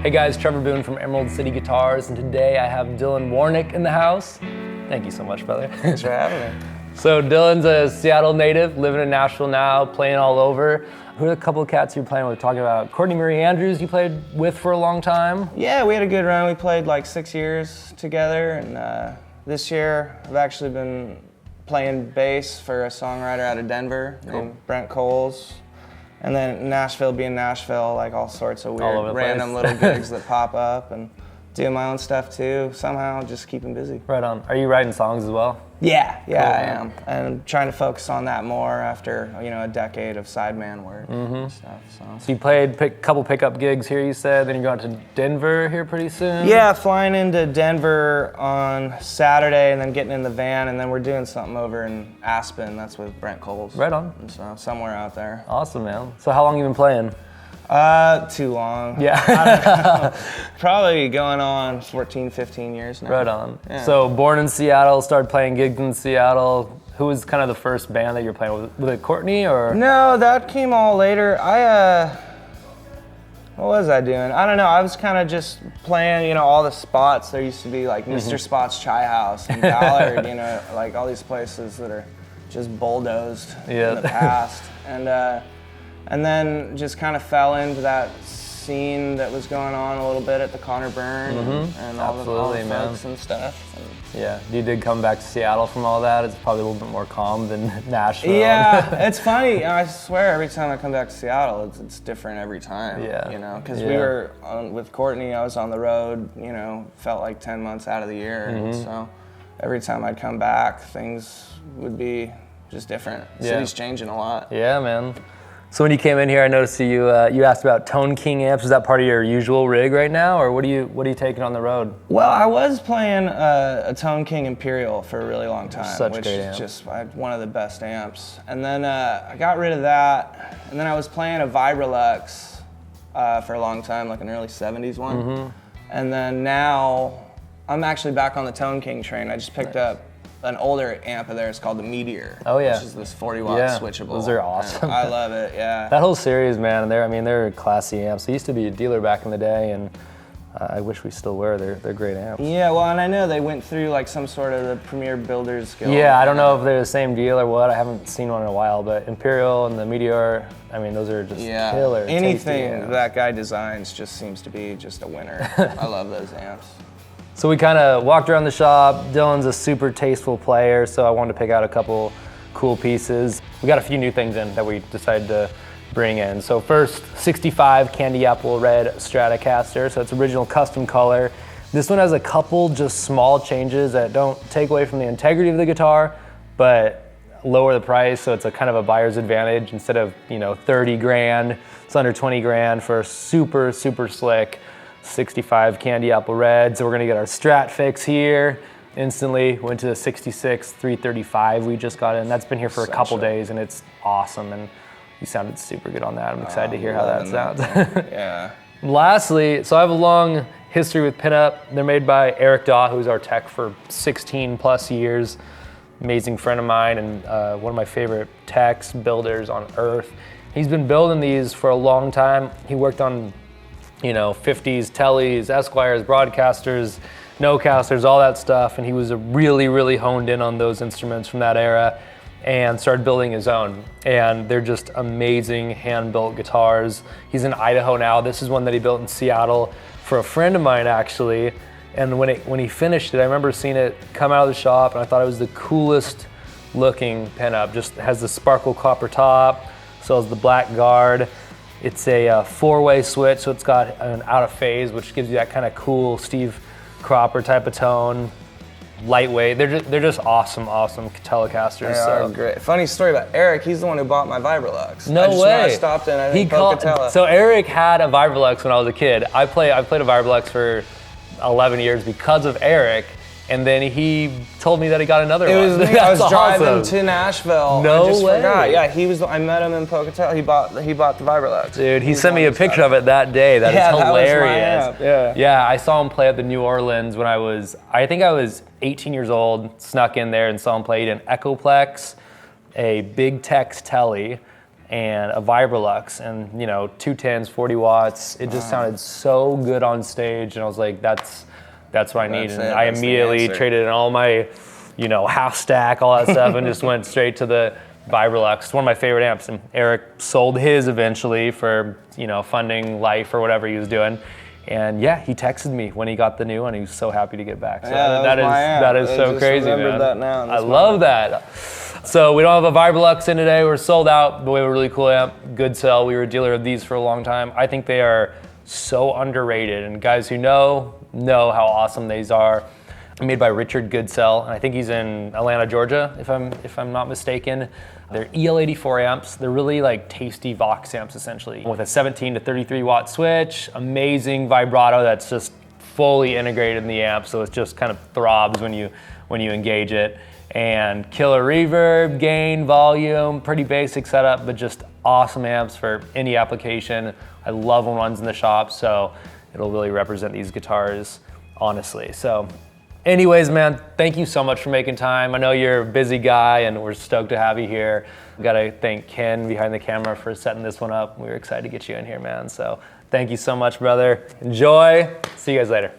Hey guys, Trevor Boone from Emerald City Guitars, and today I have Dylan Warnek in the house. Thank you so much, brother. Thanks for having me. So Dylan's a Seattle native, living in Nashville now, playing all over. Who are the couple of cats you're playing with? Talking about Courtney Marie Andrews you played with for a long time? Yeah, we had a good run. We played like 6 years together, and this year I've actually been playing bass for a songwriter out of Denver named Brent Coles. And then Nashville being Nashville, like all sorts of weird, random little gigs that pop up, and doing my own stuff too. Somehow just keeping busy. Right on. Are you writing songs as well? Yeah, I am. And I'm trying to focus on that more after, a decade of sideman work and stuff. So you played a couple pickup gigs here, you said, then you're going to Denver here pretty soon? Yeah, flying into Denver on Saturday and then getting in the van, and then we're doing something over in Aspen. That's with Brent Coles. Right on. And so somewhere out there. Awesome, man. So how long you been playing? Too long. Yeah. I don't know. Probably going on 14, 15 years now. Right on. Yeah. So born in Seattle, started playing gigs in Seattle. Who was kind of the first band that you were playing with? Was it Courtney or? No, that came all later. What was I doing? I don't know. I was kind of just playing, all the spots. There used to be like Mr. Spot's Chai House and Ballard, like all these places that are just bulldozed in the past. And then just kind of fell into that scene that was going on a little bit at the Connor Burn and all the folks and stuff. Yeah, you did come back to Seattle from all that. It's probably a little bit more calm than Nashville. Yeah, it's funny. I swear every time I come back to Seattle, it's different every time. Yeah. Because we were with Courtney, I was on the road, felt like 10 months out of the year. And so every time I'd come back, things would be just different. City's changing a lot. Yeah, man. So when you came in here, I noticed you asked about Tone King amps. Is that part of your usual rig right now, or what are you taking on the road? Well, I was playing a Tone King Imperial for a really long time, Such great amp. Just one of the best amps. And then I got rid of that, and then I was playing a Vibrolux for a long time, like an early 70s one. And then now I'm actually back on the Tone King train. I just picked up an older amp of theirs called the Meteor. Oh yeah. Which is this 40-watt switchable. Those are awesome. And I love it, yeah. That whole series, man, they're classy amps. They used to be a dealer back in the day, and I wish we still were. They're great amps. Yeah, well, and I know they went through like some sort of the Premier Builders Guild. Yeah, I don't know if they're the same deal or what. I haven't seen one in a while, but Imperial and the Meteor, those are just killer. Anything that guy designs just seems to be just a winner. I love those amps. So we kind of walked around the shop. Dylan's a super tasteful player, so I wanted to pick out a couple cool pieces. We got a few new things in that we decided to bring in. So first, 65 Candy Apple Red Stratocaster. So it's original custom color. This one has a couple just small changes that don't take away from the integrity of the guitar, but lower the price. So it's a kind of a buyer's advantage. Instead of 30 grand, it's under 20 grand for a super, super slick 65 Candy Apple Red. So we're gonna get our Strat fix here. Instantly went to the 66 335 we just got in. That's been here for a couple days, and it's awesome, and you sounded super good on that. I'm excited to hear how that sounds. Yeah. Lastly, so I have a long history with pinup. They're made by Eric Daw, who's our tech for 16 plus years. Amazing friend of mine, and one of my favorite techs, builders on earth. He's been building these for a long time. He worked on 50s, Tellys, Esquires, Broadcasters, No-Casters, all that stuff, and he was really, really honed in on those instruments from that era and started building his own. And they're just amazing hand-built guitars. He's in Idaho now. This is one that he built in Seattle for a friend of mine, actually. And when he finished it, I remember seeing it come out of the shop, and I thought it was the coolest looking pinup. Just has the sparkle copper top, so has the black guard. It's a four-way switch, so it's got an out of phase, which gives you that kind of cool Steve Cropper type of tone. Lightweight. They're just awesome Telecasters. They are great. Funny story about Eric. He's the one who bought my Vibrolux. No way. I stopped in. I think Pocatello. So Eric had a Vibrolux when I was a kid. I played a Vibrolux for 11 years because of Eric. And then he told me that he got another one. It was me. I was driving to Nashville. No I just way. forgot. Yeah, I met him in Pocatello. He bought the Vibrolux. Dude, he sent me a picture of it that day. That is hilarious. That was my Yeah, I saw him play at the New Orleans when I think I was 18 years old, snuck in there and saw him play an Echoplex, a Big Tex Telly, and a Vibrolux, and 210s, 40 watts. It just sounded so good on stage, and I was like, that's what I need. And I immediately traded in all my, half stack, all that stuff, and just went straight to the Vibrolux. It's one of my favorite amps, and Eric sold his eventually for, funding life or whatever he was doing. And yeah, he texted me when he got the new one. He was so happy to get back. So that is so crazy, man. That now. I love that. So we don't have a Vibrolux in today. We're sold out, but we have a really cool amp, Goodsell. We were a dealer of these for a long time. I think they are so underrated, and guys who know how awesome these are. Made by Richard Goodsell, and I think he's in Atlanta, Georgia, if I'm not mistaken. They're EL84 amps. They're really like tasty Vox amps, essentially, with a 17 to 33 watt switch, amazing vibrato that's just fully integrated in the amp, so it just kind of throbs when you engage it. And killer reverb, gain, volume, pretty basic setup, but just awesome amps for any application. I love when one's in the shop, so it'll really represent these guitars, honestly. So anyways, man, thank you so much for making time. I know you're a busy guy, and we're stoked to have you here. Gotta thank Ken behind the camera for setting this one up. We were excited to get you in here, man. So thank you so much, brother. Enjoy. See you guys later.